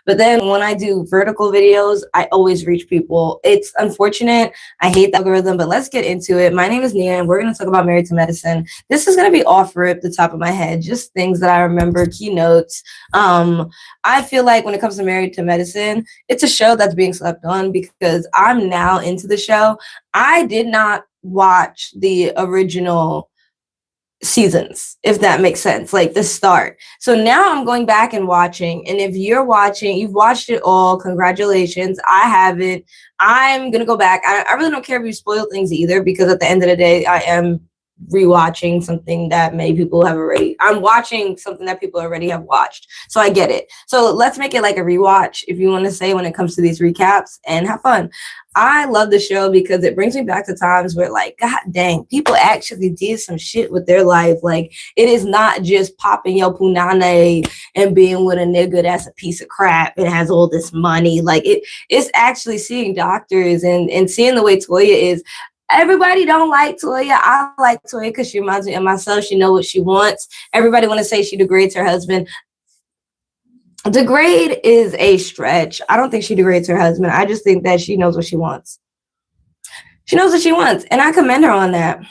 But then when I do vertical videos, I always reach people. It's unfortunate. I hate the algorithm, but let's get into it. My name is Nia, and we're going to talk about Married to Medicine. This is going to be off rip, the top of my head, just things that I remember, keynotes. I feel like when it comes to Married to Medicine, it's a show that's being slept on because I'm now into the show. I did not watch the original seasons, if that makes sense, like the start. So now I'm going back and watching. And if you're watching, you've watched it all, congratulations. I haven't. I'm going to go back. I really don't care if you spoil things either, because at the end of the day, I am rewatching something that many people have already, I'm watching something that people already have watched. So I get it. So let's make it like a rewatch, if you want to say, when it comes to these recaps, and have fun. I love the show because it brings me back to times where, like, God dang, people actually did some shit with their life. Like, it is not just popping your punane and being with a nigga that's a piece of crap and has all this money. Like, it's actually seeing doctors and seeing the way Toya is. Everybody don't like Toya. I like Toya because she reminds me of myself. She knows what she wants. Everybody want to say she degrades her husband. Degrade is a stretch. I don't think she degrades her husband. I just think that she knows what she wants. She knows what she wants, and I commend her on that.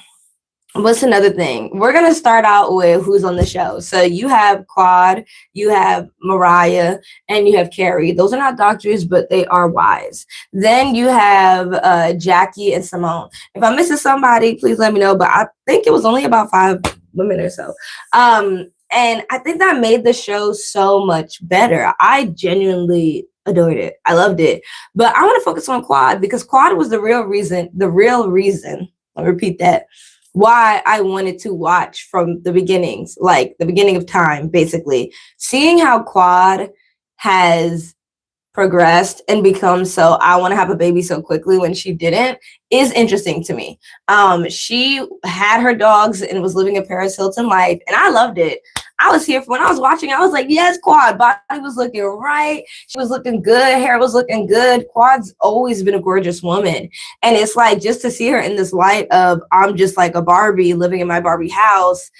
What's another thing? We're going to start out with who's on the show. So you have Quad, you have Mariah, and you have Carrie. Those are not doctors, but they are wives. Then you have Jackie and Simone. If I'm missing somebody, please let me know. But I think it was only about 5 women or so. And I think that made the show so much better. I genuinely adored it. I loved it. But I want to focus on Quad, because Quad was the real reason, I'll repeat that, why I wanted to watch from the beginnings, like the beginning of time, basically. Seeing how Quad has progressed and become so I want to have a baby so quickly when she didn't is interesting to me. She had her dogs and was living a Paris Hilton life, and I loved it. I was here for when I was watching. I was like, yes, Quad. Body was looking right. She was looking good. Hair was looking good. Quad's always been a gorgeous woman. And it's like, just to see her in this light of, I'm just like a Barbie living in my Barbie house.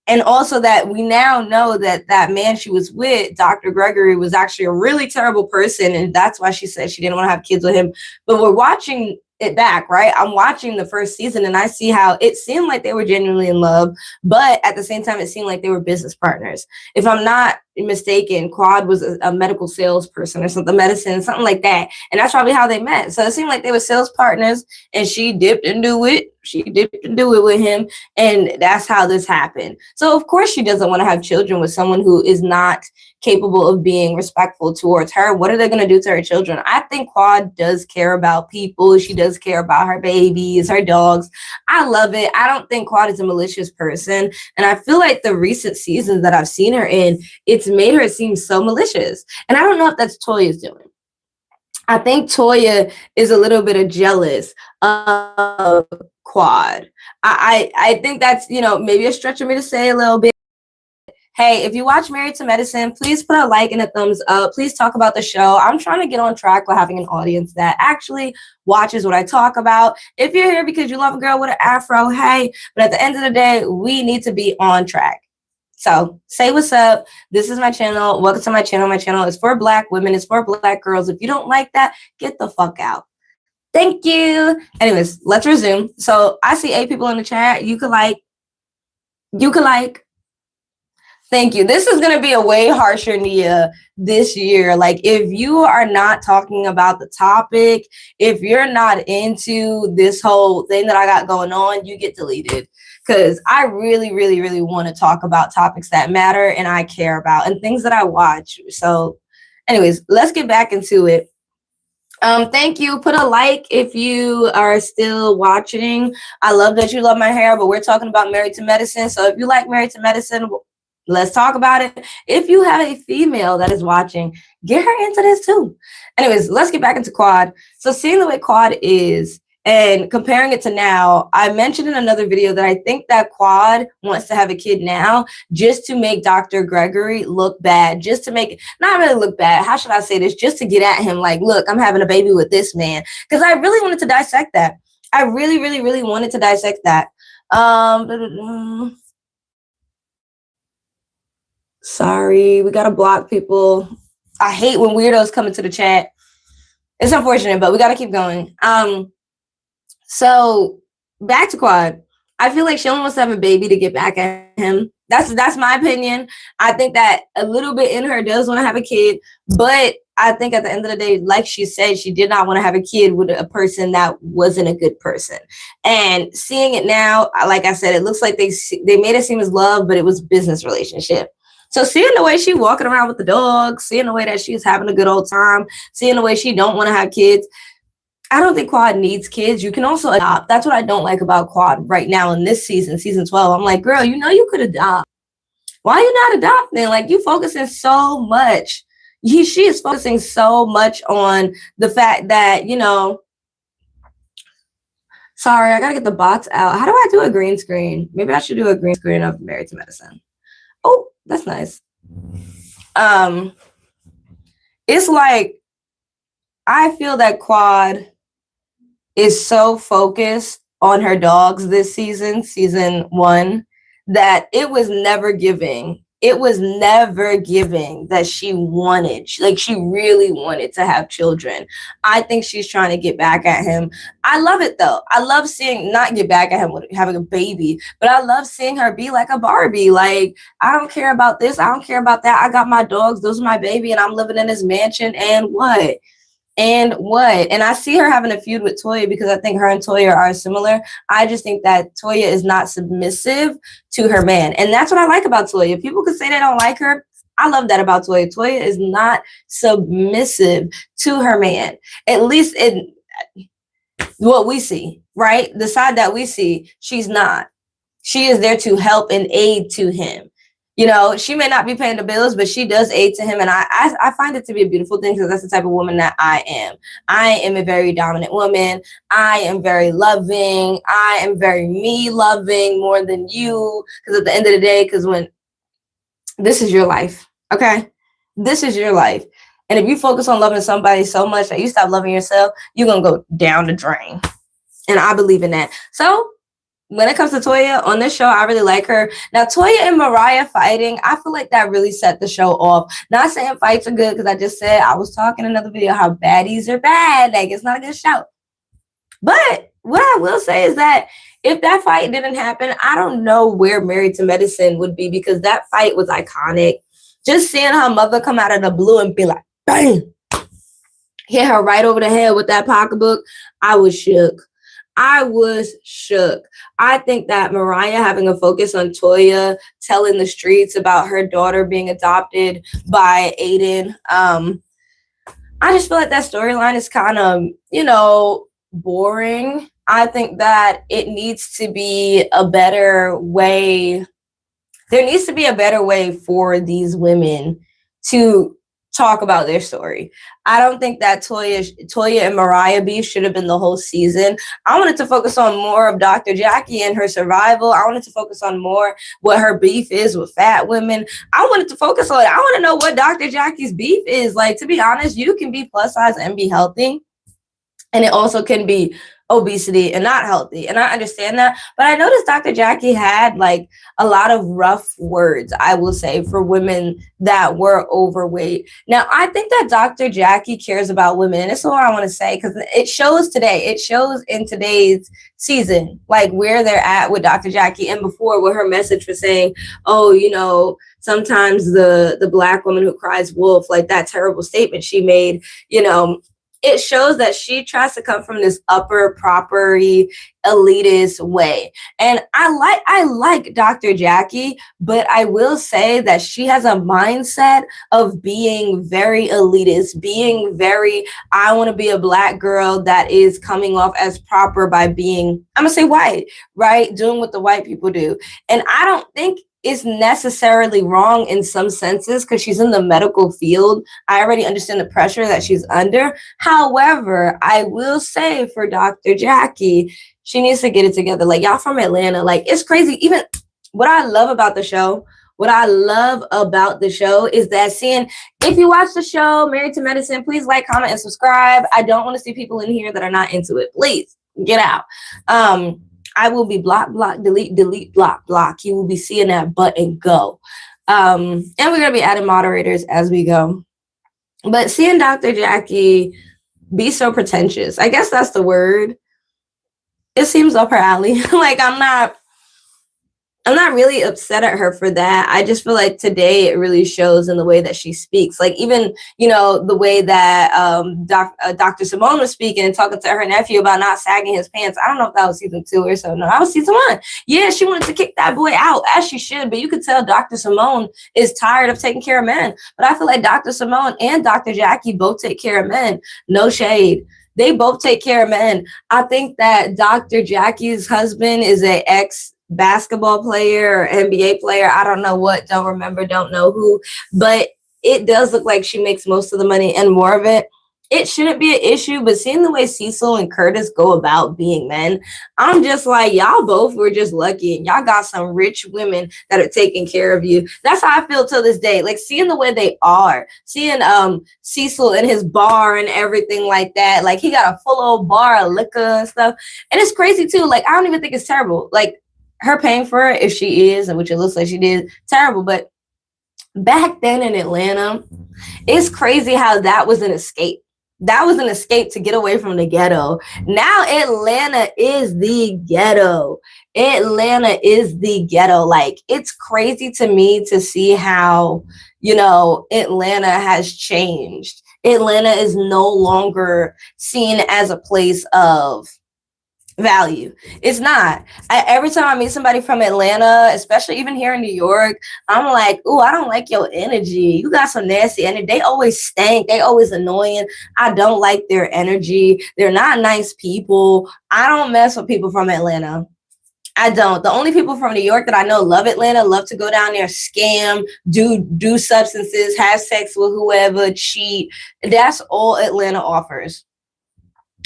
And also that we now know that that man she was with, Dr. Gregory, was actually a really terrible person. And that's why she said she didn't want to have kids with him. But we're watching it back, right? I'm watching the first season, and I see how it seemed like they were genuinely in love, but at the same time, it seemed like they were business partners. If I'm not mistaken, Quad was a medical salesperson or something, something like that. And that's probably how they met. So it seemed like they were sales partners, and she dipped into it. She dipped into it with him. And that's how this happened. So of course she doesn't want to have children with someone who is not capable of being respectful towards her. What are they going to do to her children? I think Quad does care about people. She does care about her babies, her dogs. I love it. I don't think Quad is a malicious person. And I feel like the recent seasons that I've seen her in, it's made her seem so malicious. And I don't know if that's Toya's doing. I think Toya is a little bit of jealous of Quad. I think that's, maybe a stretch for me to say a little bit. Hey, if you watch Married to Medicine, please put a like and a thumbs up. Please talk about the show. I'm trying to get on track with having an audience that actually watches what I talk about. If you're here because you love a girl with an afro, hey, but at the end of the day, we need to be on track. So say what's up. This is my channel. Welcome to my channel. My channel is for Black women. It's for Black girls. If you don't like that, get the fuck out. Thank you. Anyways, let's resume. So I see 8 people in the chat. You could like. Thank you. This is going to be a way harsher Nia this year. Like, if you are not talking about the topic, if you're not into this whole thing that I got going on, you get deleted. Because I really, really, really want to talk about topics that matter and I care about and things that I watch. So anyways, let's get back into it. Thank you. Put a like if you are still watching. I love that you love my hair, but we're talking about Married to Medicine. So if you like Married to Medicine, let's talk about it. If you have a female that is watching, get her into this too. Anyways, let's get back into Quad. So seeing the way Quad is and comparing it to now, I mentioned in another video that I think that Quad wants to have a kid now just to make Dr. Gregory look bad, just to make, not really look bad. How should I say this? Just to get at him like, look, I'm having a baby with this man. Because I really wanted to dissect that. I really, really, really wanted to dissect that. Sorry, we got to block people. I hate when weirdos come into the chat. It's unfortunate, but we got to keep going. So back to Quad. I feel like she only wants to have a baby to get back at him. That's my opinion. I think that a little bit in her does want to have a kid, but I think at the end of the day, like she said, she did not want to have a kid with a person that wasn't a good person. And seeing it now, like I said, it looks like they made it seem as love, but it was business relationship. So seeing the way she walking around with the dogs, seeing the way that she's having a good old time, seeing the way she don't want to have kids, I don't think Quad needs kids. You can also adopt. That's what I don't like about Quad right now in this season, season 12. I'm like, girl, you know you could adopt. Why are you not adopting? Like, you focusing so much. She is focusing so much on the fact that, you know, sorry, I got to get the bots out. How do I do a green screen? Maybe I should do a green screen of Married to Medicine. Oh, that's nice. It's like, I feel that Quad is so focused on her dogs this season 1, that it was never giving. It was never giving that she wanted, like she really wanted to have children. I think she's trying to get back at him. I love it though. I love seeing, not get back at him with having a baby, but I love seeing her be like a Barbie. Like, I don't care about this. I don't care about that. I got my dogs. Those are my baby. And I'm living in this mansion. And what? And I see her having a feud with Toya because I think her and Toya are similar. I just think that Toya is not submissive to her man. And that's what I like about Toya. People could say they don't like her. I love that about Toya. Toya is not submissive to her man. At least in what we see, right? The side that we see, she's not. She is there to help and aid to him. You know, she may not be paying the bills, but she does aid to him. And I find it to be a beautiful thing because that's the type of woman that I am. I am a very dominant woman. I am very loving. I am very me loving more than you. Because at the end of the day, because when this is your life, okay? This is your life. And if you focus on loving somebody so much that you stop loving yourself, you're going to go down the drain. And I believe in that. So when it comes to Toya on this show, I really like her. Now, Toya and Mariah fighting, I feel like that really set the show off. Not saying fights are good, because I just said, I was talking in another video how baddies are bad. Like, it's not a good show. But what I will say is that if that fight didn't happen, I don't know where Married to Medicine would be, because that fight was iconic. Just seeing her mother come out of the blue and be like, bang, hit her right over the head with that pocketbook, I was shook. I was shook. I think that Mariah having a focus on Toya telling the streets about her daughter being adopted by Aiden, I just feel like that storyline is kind of, you know, boring. I think that it needs to be a better way. There needs to be a better way for these women to talk about their story. I don't think that Toya and Mariah beef should have been the whole season. I wanted to focus on more of Dr. Jackie and her survival. I wanted to focus on more what her beef is with fat women. I wanted to focus on it. I want to know what Dr. Jackie's beef is. Like, to be honest, you can be plus size and be healthy. And it also can be obesity and not healthy. And I understand that. But I noticed Dr. Jackie had like a lot of rough words, I will say, for women that were overweight. Now, I think that Dr. Jackie cares about women. And that's what I want to say, because it shows today. It shows in today's season, like where they're at with Dr. Jackie. And before, with her message for saying, oh, you know, sometimes the Black woman who cries wolf, like that terrible statement she made, you know, it shows that she tries to come from this upper property elitist way. And I like Dr. Jackie, but I will say that she has a mindset of being very elitist, being very, I want to be a Black girl that is coming off as proper by being, I'm gonna say white, right? Doing what the white people do. And I don't think is necessarily wrong in some senses, because she's in the medical field. I already understand the pressure that she's under. However, I will say for Dr. Jackie, she needs to get it together. Like, y'all from Atlanta, like, it's crazy. Even what I love about the show is that seeing, if you watch the show Married to Medicine, please like, comment, and subscribe. I don't want to see people in here that are not into it. Please get out. I will be block, delete, block. You will be seeing that button go. And we're going to be adding moderators as we go. But seeing Dr. Jackie be so pretentious, I guess that's the word. It seems up her alley. Like I'm not really upset at her for that. I just feel like today it really shows in the way that she speaks. Like even, the way that Dr. Simone was speaking and talking to her nephew about not sagging his pants. I don't know if that was season 2 or so. No, that was season 1. Yeah, she wanted to kick that boy out, as she should. But you could tell Dr. Simone is tired of taking care of men. But I feel like Dr. Simone and Dr. Jackie both take care of men. No shade. They both take care of men. I think that Dr. Jackie's husband is an ex-basketball player or NBA player. I don't know what, don't remember, don't know who, but it does look like she makes most of the money and more of it. It shouldn't be an issue, but seeing the way Cecil and Curtis go about being men, I'm just like, y'all both were just lucky and y'all got some rich women that are taking care of you. That's how I feel till this day. Like seeing the way they are, seeing Cecil in his bar and everything like that. Like he got a full old bar of liquor and stuff. And it's crazy too. Like I don't even think it's terrible. Like her paying for it, if she is, and which it looks like she did, terrible. But back then in Atlanta, it's crazy how that was an escape. That was an escape to get away from the ghetto. Now Atlanta is the ghetto. Atlanta is the ghetto. Like it's crazy to me to see how, Atlanta has changed. Atlanta is no longer seen as a place of value. It's not. Every time I meet somebody from Atlanta, especially even here in New York, I'm like, "Ooh, I don't like your energy. You got some nasty energy." They always stink. They always annoying. I don't like their energy. They're not nice people. I don't mess with people from Atlanta. I don't. The only people from New York that I know love Atlanta, love to go down there, scam, do substances, have sex with whoever, cheat. That's all Atlanta offers.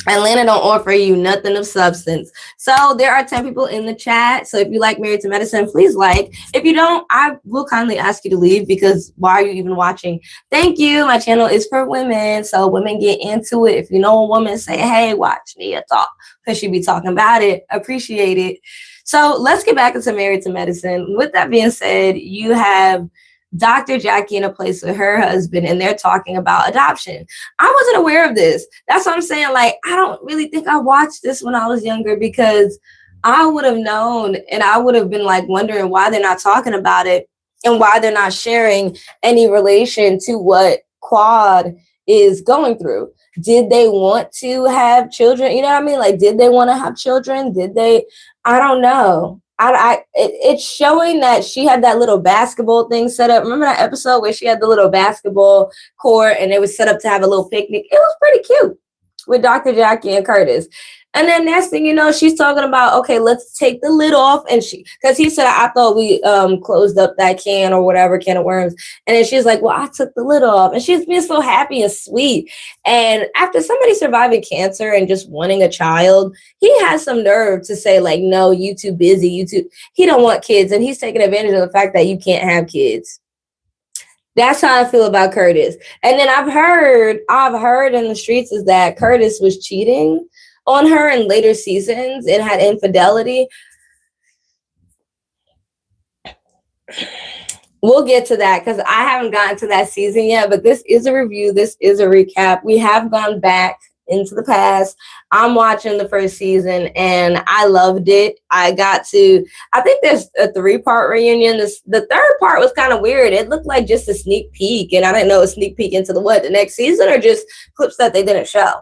Atlanta don't offer you nothing of substance. So there are 10 people in the chat. So if you like Married to Medicine, please like. If you don't, I will kindly ask you to leave because why are you even watching? Thank you. My channel is for women. So women get into it. If you know a woman, say, hey, watch Nia talk because she be talking about it. Appreciate it. So let's get back into Married to Medicine. With that being said, you have Dr. Jackie in a place with her husband and they're talking about adoption. I wasn't aware of this. That's what I'm saying. Like, I don't really think I watched this when I was younger because I would have known and I would have been like wondering why they're not talking about it and why they're not sharing any relation to what Quad is going through. Did they want to have children? You know what I mean? Like, did they want to have children? I don't know. It's showing that she had that little basketball thing set up. Remember that episode where she had the little basketball court and it was set up to have a little picnic? It was pretty cute with Dr. Jackie and Curtis. And then next thing you know, she's talking about, okay, let's take the lid off. And because he said, I thought we closed up that can or whatever, can of worms. And then she's like, well, I took the lid off. And she's being so happy and sweet. And after somebody surviving cancer and just wanting a child, he has some nerve to say like, no, you too busy. He don't want kids. And he's taking advantage of the fact that you can't have kids. That's how I feel about Curtis. And then I've heard in the streets is that Curtis was cheating on her in later seasons and had infidelity. We'll get to that because I haven't gotten to that season yet, but this is a review. This is a recap. We have gone back into the past. I'm watching the first season and I loved it. I think there's a 3-part reunion. The third part was kind of weird. It looked like just a sneak peek and I didn't know a sneak peek into the next season or just clips that they didn't show.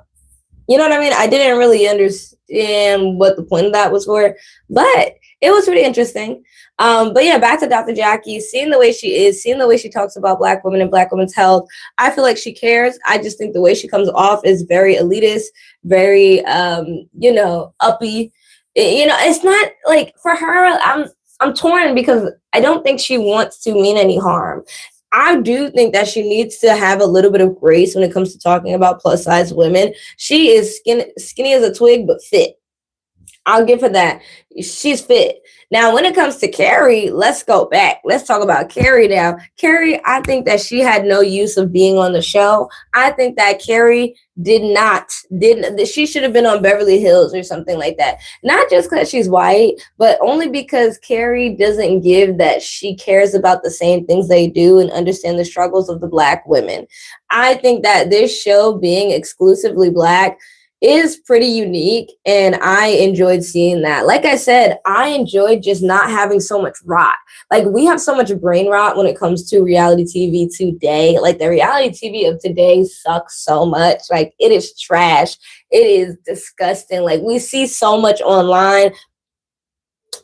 You know what I mean? I didn't really understand what the point of that was for, but it was really interesting. But yeah, back to Dr. Jackie, seeing the way she is, seeing the way she talks about Black women and Black women's health. I feel like she cares. I just think the way she comes off is very elitist, very, uppy. It's not like for her, I'm torn because I don't think she wants to mean any harm. I do think that she needs to have a little bit of grace when it comes to talking about plus size women. She is skinny as a twig, but fit. I'll give her that. She's fit. Now, when it comes to Carrie, let's go back. Let's talk about Carrie now. Carrie, I think that she had no use of being on the show. I think that Carrie didn't she should have been on Beverly Hills or something like that. Not just because she's white, but only because Carrie doesn't give that she cares about the same things they do and understand the struggles of the Black women. I think that this show being exclusively Black is pretty unique, and I enjoyed seeing that. Like I said, I enjoyed just not having so much rot. Like, we have so much brain rot when it comes to reality TV today. Like, the reality TV of today sucks so much. Like, it is trash. It is disgusting. Like, we see so much online.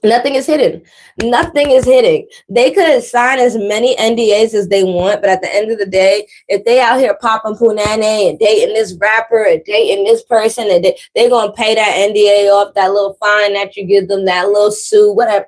Nothing is hidden. Nothing is hidden. They could sign as many NDAs as they want, but at the end of the day, if they out here popping punane and dating this rapper and dating this person, and they're going to pay that NDA off, that little fine that you give them, that little suit, whatever.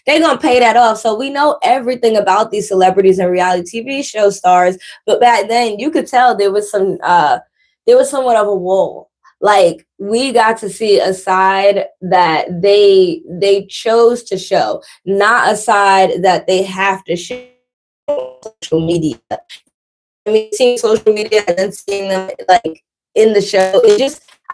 They're going to pay that off. So we know everything about these celebrities and reality TV show stars. But back then, you could tell there was somewhat of a wall. Like, we got to see a side that they chose to show, not a side that they have to show on social media. I mean, seeing social media and then seeing them like in the show,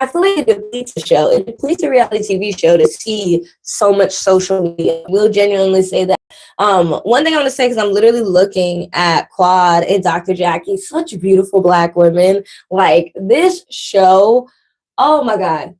I feel like it depletes the show. It depletes a reality TV show to see so much social media. We'll genuinely say that. One thing I want to say, because I'm literally looking at Quad and Dr. Jackie, such beautiful Black women. Like, this show, oh my God.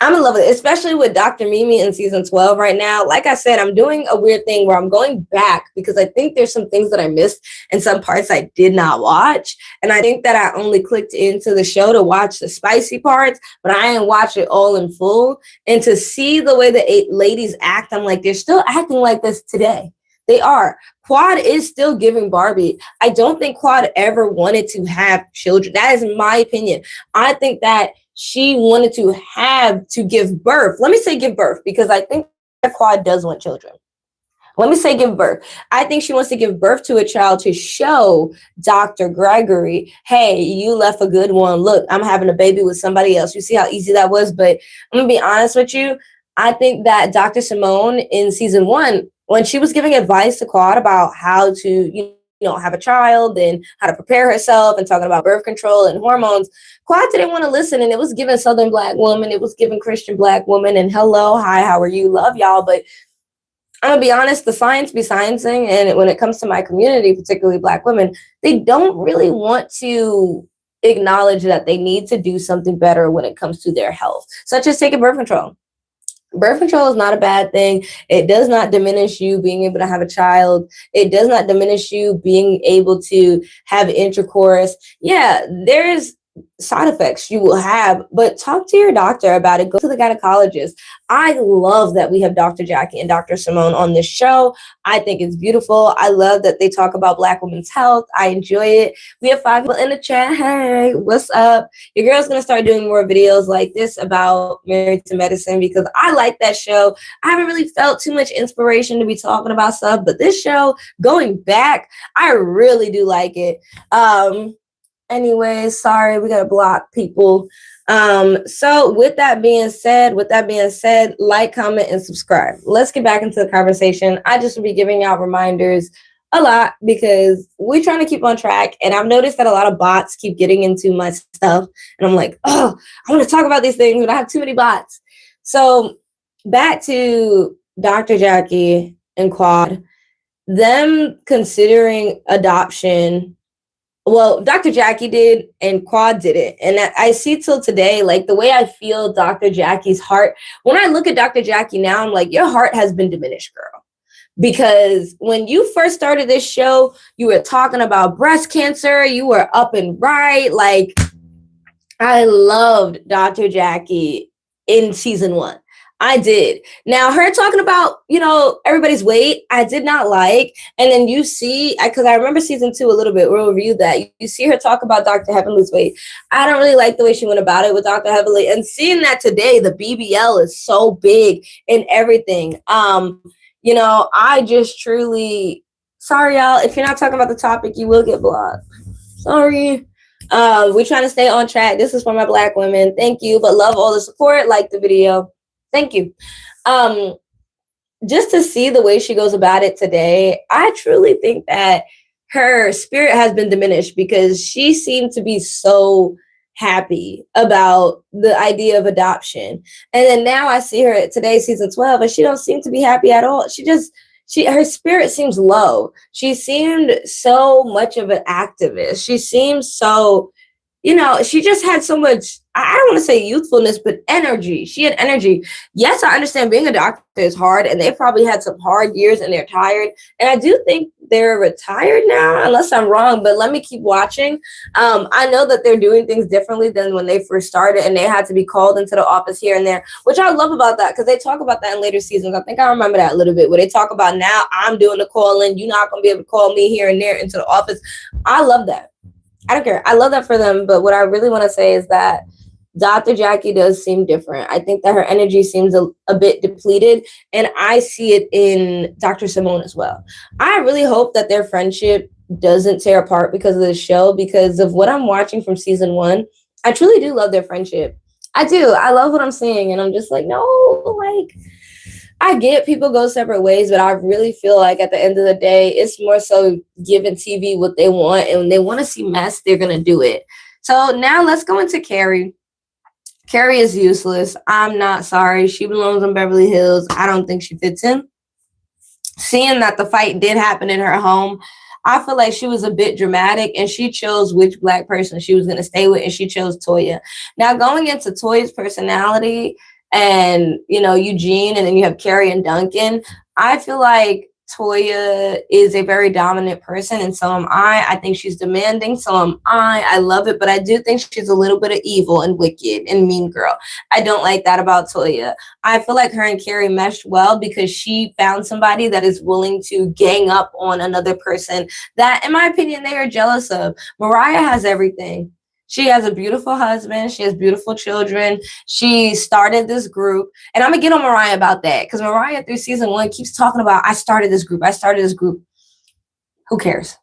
I'm in love with it, especially with Dr. Mimi in season 12 right now. Like I said, I'm doing a weird thing where I'm going back because I think there's some things that I missed and some parts I did not watch. And I think that I only clicked into the show to watch the spicy parts, but I didn't watch it all in full. And to see the way the 8 ladies act, I'm like, they're still acting like this today. They are. Quad is still giving Barbie. I don't think Quad ever wanted to have children. That is my opinion. I think that she wanted to have to give birth. Let me say give birth, because I think that Quad does want children. Let me say give birth. I think she wants to give birth to a child to show Dr. Gregory, hey, you left a good one. Look, I'm having a baby with somebody else. You see how easy that was? But I'm going to be honest with you. I think that Dr. Seaon in season 1, when she was giving advice to Quad about how to, have a child and how to prepare herself and talking about birth control and hormones, Quad didn't want to listen. And it was giving Southern Black woman. It was giving Christian Black woman. And hello, hi, how are you? Love y'all. But I'm going to be honest, the science be sciencing. And when it comes to my community, particularly Black women, they don't really want to acknowledge that they need to do something better when it comes to their health, such as taking birth control. Birth control is not a bad thing. It does not diminish you being able to have a child. It does not diminish you being able to have intercourse. Yeah, there's side effects you will have, but talk to your doctor about it. Go to the gynecologist. I love that we have Dr. Jackie and Dr. Seaon on this show. I think it's beautiful. I love that they talk about Black women's health. I enjoy it. We have 5 people in the chat. Hey, what's up? Your girl's going to start doing more videos like this about Married to Medicine, because I like that show. I haven't really felt too much inspiration to be talking about stuff, but this show, going back, I really do like it. Anyways, sorry, we gotta block people. So with that being said, like, comment, and subscribe. Let's get back into the conversation. I just will be giving y'all reminders a lot because we're trying to keep on track. And I've noticed that a lot of bots keep getting into my stuff. And I'm like, oh, I want to talk about these things, but I have too many bots. So back to Dr. Jackie and Quad, them considering adoption. Well, Dr. Jackie did and Quad did it. And I see till today, like, the way I feel Dr. Jackie's heart. When I look at Dr. Jackie now, I'm like, your heart has been diminished, girl. Because when you first started this show, you were talking about breast cancer. You were up and right. Like, I loved Dr. Jackie in season 1. I did. Now, her talking about, everybody's weight, I did not like. And then you see, because I remember season 2 a little bit, we'll review that. You see her talk about Dr. Heavenly's weight. I don't really like the way she went about it with Dr. Heavenly. And seeing that today, the BBL is so big and everything. I just truly, sorry, y'all. If you're not talking about the topic, you will get blocked. Sorry. We're trying to stay on track. This is for my Black women. Thank you. But love all the support. Like the video. Thank you. Just to see the way she goes about it today, I truly think that her spirit has been diminished because she seemed to be so happy about the idea of adoption. And then now I see her at today, season 12, and she don't seem to be happy at all. Her spirit seems low. She seemed so much of an activist. She seems so, she just had so much, I don't want to say youthfulness, but energy. She had energy. Yes, I understand being a doctor is hard, and they probably had some hard years and they're tired. And I do think they're retired now, unless I'm wrong, but let me keep watching. I know that they're doing things differently than when they first started, and they had to be called into the office here and there, which I love about that, because they talk about that in later seasons. I think I remember that a little bit, where they talk about now I'm doing the calling. You're not going to be able to call me here and there into the office. I love that. I don't care. I love that for them. But what I really want to say is that Dr. Jackie does seem different. I think that her energy seems a bit depleted, and I see it in Dr. Seaon as well. I really hope that their friendship doesn't tear apart because of the show, because of what I'm watching from season 1. I truly do love their friendship. I do. I love what I'm seeing, and I'm just like, no, like, I get people go separate ways, but I really feel like at the end of the day, it's more so giving TV what they want, and when they want to see mess, they're going to do it. So now let's go into Carrie. Carrie is useless. I'm not sorry. She belongs in Beverly Hills. I don't think she fits in. Seeing that the fight did happen in her home, I feel like she was a bit dramatic, and she chose which Black person she was going to stay with, and she chose Toya. Now, going into Toya's personality and, Eugene, and then you have Carrie and Duncan, I feel like Toya is a very dominant person, and so am I. I think she's demanding, so am I. I love it, but I do think she's a little bit of evil and wicked and mean girl. I don't like that about Toya. I feel like her and Carrie meshed well because she found somebody that is willing to gang up on another person that, in my opinion, they are jealous of. Mariah has everything. She has a beautiful husband. She has beautiful children. She started this group. And I'm going to get on Mariah about that, because Mariah through season 1 keeps talking about, I started this group. Who cares?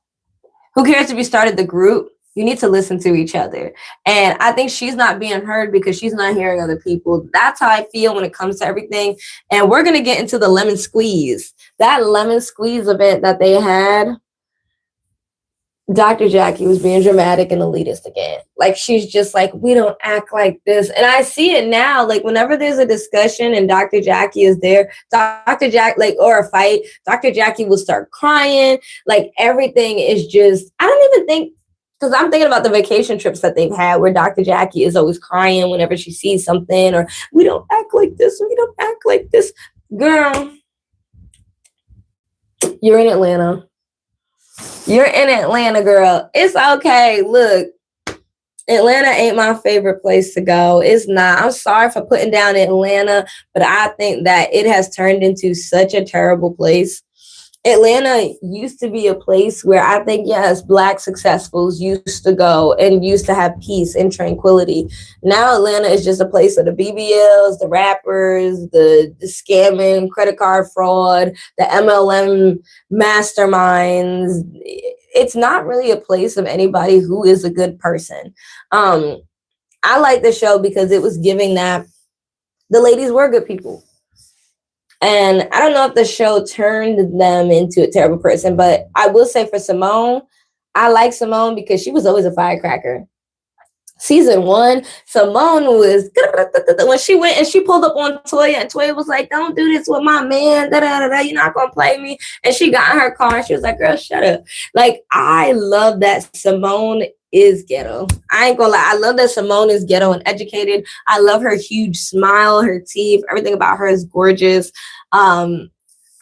Who cares if you started the group? You need to listen to each other. And I think she's not being heard because she's not hearing other people. That's how I feel when it comes to everything. And we're going to get into the lemon squeeze. That lemon squeeze event that they had, Dr. Jackie was being dramatic and elitist again. Like, she's just like, we don't act like this. And I see it now. Like, whenever there's a discussion and Dr. Jackie is there, or a fight, Dr. Jackie will start crying. Like, everything is just, I don't even think, because I'm thinking about the vacation trips that they've had where Dr. Jackie is always crying whenever she sees something, or we don't act like this. We don't act like this. Girl, you're in Atlanta. You're in Atlanta, girl. It's okay. Look, Atlanta ain't my favorite place to go. It's not. I'm sorry for putting down Atlanta, but I think that it has turned into such a terrible place. Atlanta used to be a place where I think, yes, Black successfuls used to go and used to have peace and tranquility. Now Atlanta is just a place of the BBLs, the rappers, the scamming, credit card fraud, the MLM masterminds. It's not really a place of anybody who is a good person. I like the show because it was giving that the ladies were good people. And I don't know if the show turned them into a terrible person, but I will say for Seaon, I like Seaon because she was always a firecracker. Season 1, Seaon was, when she went and she pulled up on Toya, and Toya was like, don't do this with my man, you're not going to play me. And she got in her car and she was like, girl, shut up. Like, I love that Seaon is ghetto. I ain't gonna lie. I love that Seaon is ghetto and educated. I love her huge smile, her teeth, everything about her is gorgeous. I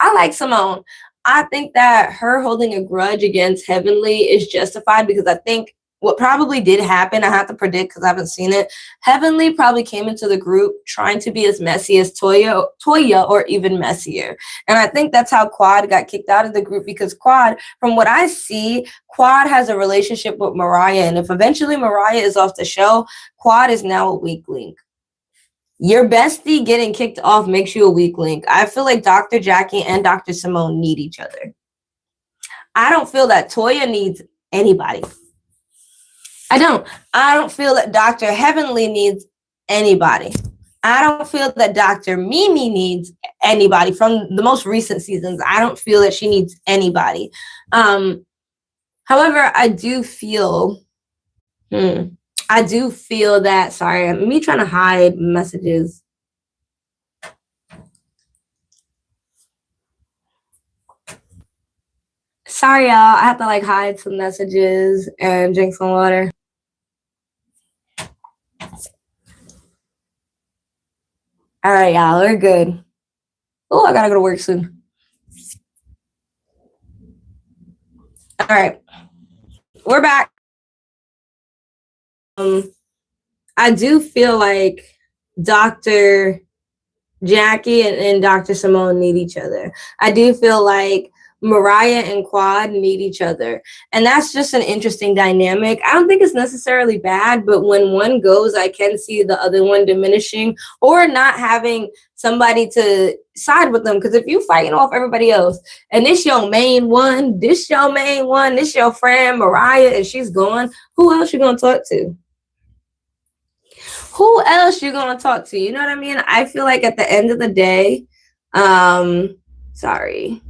like Seaon. I think that her holding a grudge against Heavenly is justified because I think what probably did happen, I have to predict because I haven't seen it, Heavenly probably came into the group trying to be as messy as Toya or even messier. And I think that's how Quad got kicked out of the group, because Quad, from what I see, Quad has a relationship with Mariah. And if eventually Mariah is off the show, Quad is now a weak link. Your bestie getting kicked off makes you a weak link. I feel like Dr. Jackie and Dr. Seaon need each other. I don't feel that Toya needs anybody. I don't feel that Dr. Heavenly needs anybody. I don't feel that Dr. Mimi needs anybody from the most recent seasons. I don't feel that she needs anybody. However, I do feel that, sorry, me trying to hide messages. Sorry, y'all. I have to like hide some messages and drink some water. All right, y'all. We're good. Oh, I gotta go to work soon. All right. We're back. I do feel like Dr. Jackie and Dr. Seaon need each other. I do feel like Mariah and Quad need each other. And that's just an interesting dynamic. I don't think it's necessarily bad, but when one goes, I can see the other one diminishing or not having somebody to side with them. Because if you fighting off everybody else and this your main one, this your friend Mariah, and she's gone, who else you gonna talk to? Who else you gonna talk to? You know what I mean? I feel like at the end of the day, sorry,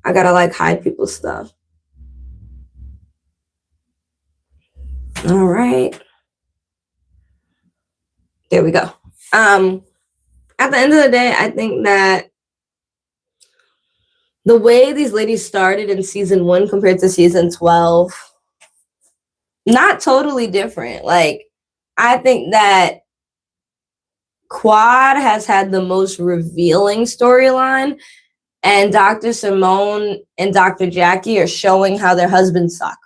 I gotta like hide people's stuff. All right, there we go. At the end of the day, I think that the way these ladies started in season 1 compared to season 12, not totally different. Like, I think that Quad has had the most revealing storyline, and Dr. Seaon and Dr. Jackie are showing how their husbands suck.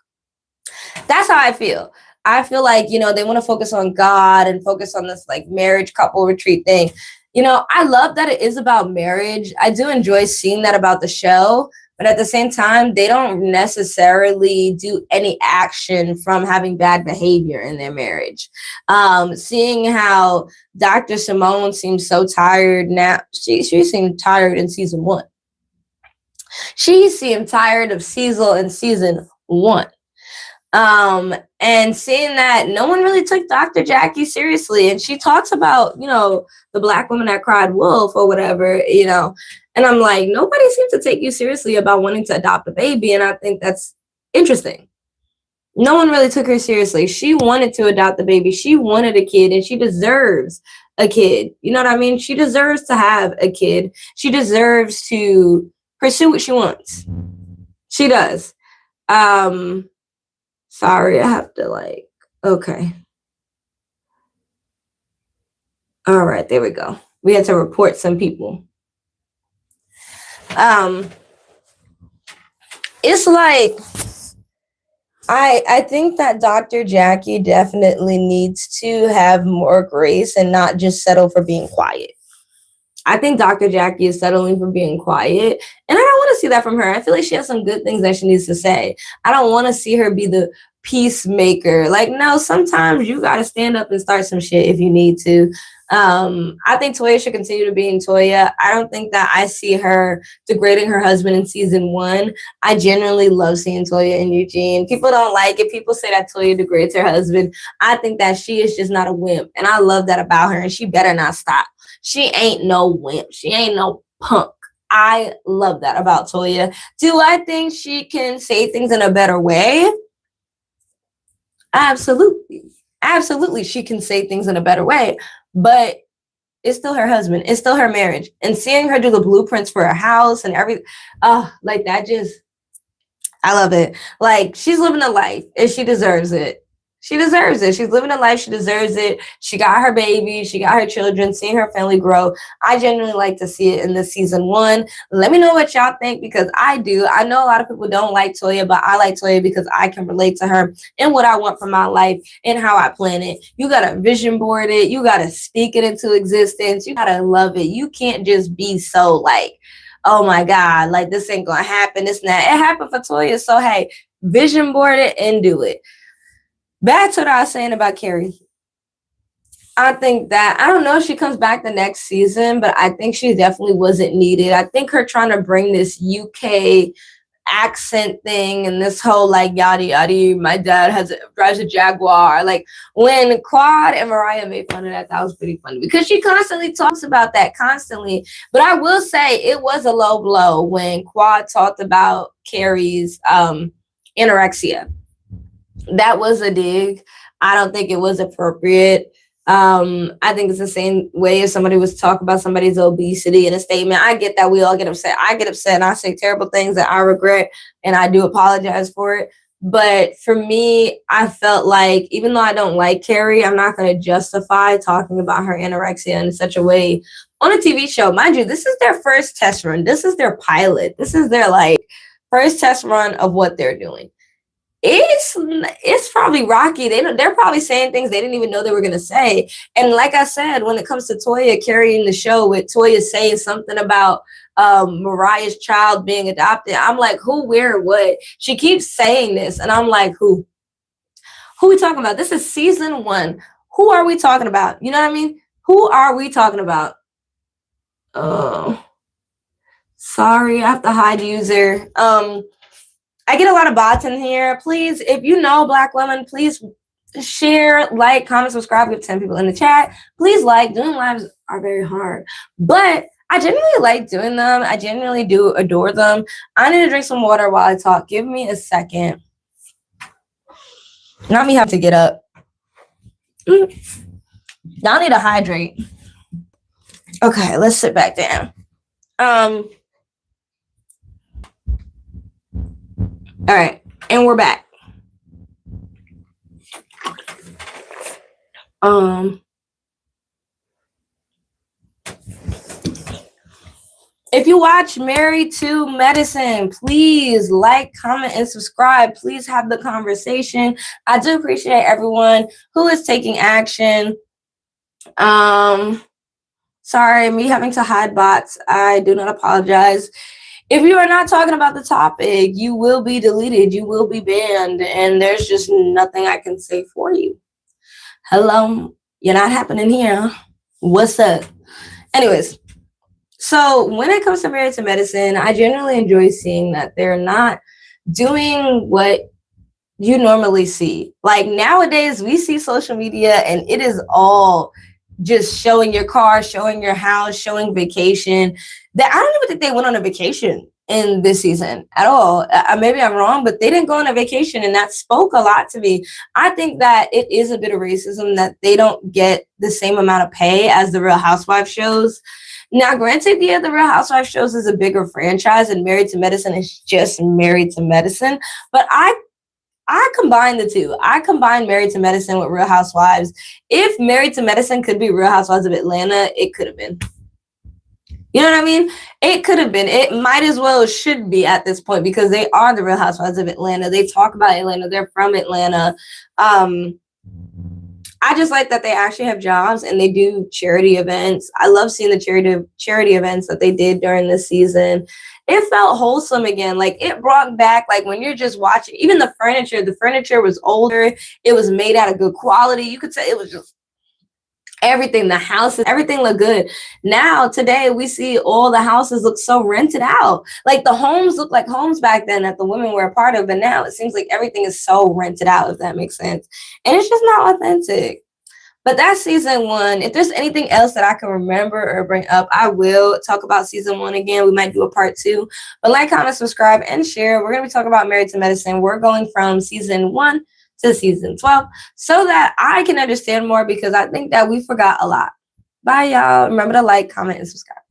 That's how I feel. I feel like, they want to focus on God and focus on this like marriage couple retreat thing. I love that it is about marriage. I do enjoy seeing that about the show. But at the same time, they don't necessarily do any action from having bad behavior in their marriage. Seeing how Dr. Seaon seems so tired now. She seemed tired in season 1. She seemed tired of Cecil in season 1. And seeing that no one really took Dr. Jackie seriously. And she talks about, the Black woman that cried wolf or whatever, and I'm like, nobody seems to take you seriously about wanting to adopt a baby. And I think that's interesting. No one really took her seriously. She wanted to adopt the baby. She wanted a kid, and she deserves a kid. You know what I mean? She deserves to have a kid. She deserves to pursue what she wants. She does. Sorry, I have to okay. All right, there we go. We had to report some people. It's like, I think that Dr. Jackie definitely needs to have more grace and not just settle for being quiet. I think Dr. Jackie is settling for being quiet, and I don't want to see that from her. I feel like she has some good things that she needs to say. I don't want to see her be the peacemaker. Like, no, sometimes you got to stand up and start some shit if you need to. I think Toya should continue to be in Toya. I don't think that I see her degrading her husband in season 1. I genuinely love seeing Toya and Eugene. People don't like it. People say that Toya degrades her husband. I think that she is just not a wimp, and I love that about her, and she better not stop. She ain't no wimp. She ain't no punk. I love that about Toya. Do I think she can say things in a better way? Absolutely. Absolutely, she can say things in a better way. But it's still her husband. It's still her marriage. And seeing her do the blueprints for her house and everything, like that just, I love it. Like, she's living a life and she deserves it. She deserves it. She's living a life. She deserves it. She got her baby. She got her children, seeing her family grow. I genuinely like to see it in this season 1. Let me know what y'all think, because I do. I know a lot of people don't like Toya, but I like Toya because I can relate to her and what I want for my life and how I plan it. You got to vision board it. You got to speak it into existence. You got to love it. You can't just be so like, oh my God, like this ain't going to happen. This and that. It happened for Toya. So, hey, vision board it and do it. Back to what I was saying about Carrie. I think that, I don't know if she comes back the next season, but I think she definitely wasn't needed. I think her trying to bring this UK accent thing and this whole like yada yada. My dad drives a Jaguar. Like when Quad and Mariah made fun of that, that was pretty funny because she constantly talks about that constantly. But I will say it was a low blow when Quad talked about Carrie's anorexia. That was a dig. I don't think it was appropriate. I think it's the same way if somebody was talking about somebody's obesity in a statement. I get that we all get upset. I get upset and I say terrible things that I regret and I do apologize for it. But for me, I felt like even though I don't like Carrie, I'm not going to justify talking about her anorexia in such a way on a TV show. Mind you, this is their first test run. This is their pilot. This is their like first test run of what they're doing. It's probably rocky. They're probably saying things they didn't even know they were going to say. And like I said, when it comes to Toya carrying the show with Toya saying something about Mariah's child being adopted, I'm like, who, where, what? She keeps saying this. And I'm like, who? Who are we talking about? This is season 1. Who are we talking about? You know what I mean? Who are we talking about? Oh, sorry. I have to hide user. I get a lot of bots in here. Please, if you know Black women, please share, like, comment, subscribe. We have 10 people in the chat. Please like. Doing lives are very hard. But I genuinely like doing them. I genuinely do adore them. I need to drink some water while I talk. Give me a second. Not me having to get up. Y'all need to hydrate. Okay, let's sit back down. All right, and we're back. If you watch Married to Medicine, please like, comment, and subscribe. Please have the conversation. I do appreciate everyone who is taking action. Sorry, me having to hide bots. I do not apologize. If you are not talking about the topic, you will be deleted. You will be banned. And there's just nothing I can say for you. Hello, you're not happening here. What's up? Anyways, so when it comes to Married to Medicine, I generally enjoy seeing that they're not doing what you normally see. Like nowadays, we see social media and it is all just showing your car, showing your house, showing vacation. That I don't even think they went on a vacation in this season at all. Maybe I'm wrong, but they didn't go on a vacation, and that spoke a lot to me. I think that it is a bit of racism that they don't get the same amount of pay as the Real Housewives shows. Now, granted, yeah, the Real Housewives shows is a bigger franchise, and Married to Medicine is just Married to Medicine. But I combine the two. I combine Married to Medicine with Real Housewives. If Married to Medicine could be Real Housewives of Atlanta, it could have been. You know what I mean? It could have been. It might as well should be at this point because they are the Real Housewives of Atlanta. They talk about Atlanta. They're from Atlanta. I just like that they actually have jobs and they do charity events. I love seeing the charity events that they did during this season. It felt wholesome again. Like it brought back, like when you're just watching, even the furniture was older. It was made out of good quality. You could say it was just everything, the houses, everything looked good. Now, today, we see all the houses look so rented out. Like the homes look like homes back then that the women were a part of, but now it seems like everything is so rented out, if that makes sense. And it's just not authentic. But that's season 1. If there's anything else that I can remember or bring up, I will talk about season 1 again. We might do a part 2. But like, comment, subscribe, and share. We're going to be talking about Married to Medicine. We're going from season 1 to season 12 so that I can understand more because I think that we forgot a lot. Bye, y'all. Remember to like, comment, and subscribe.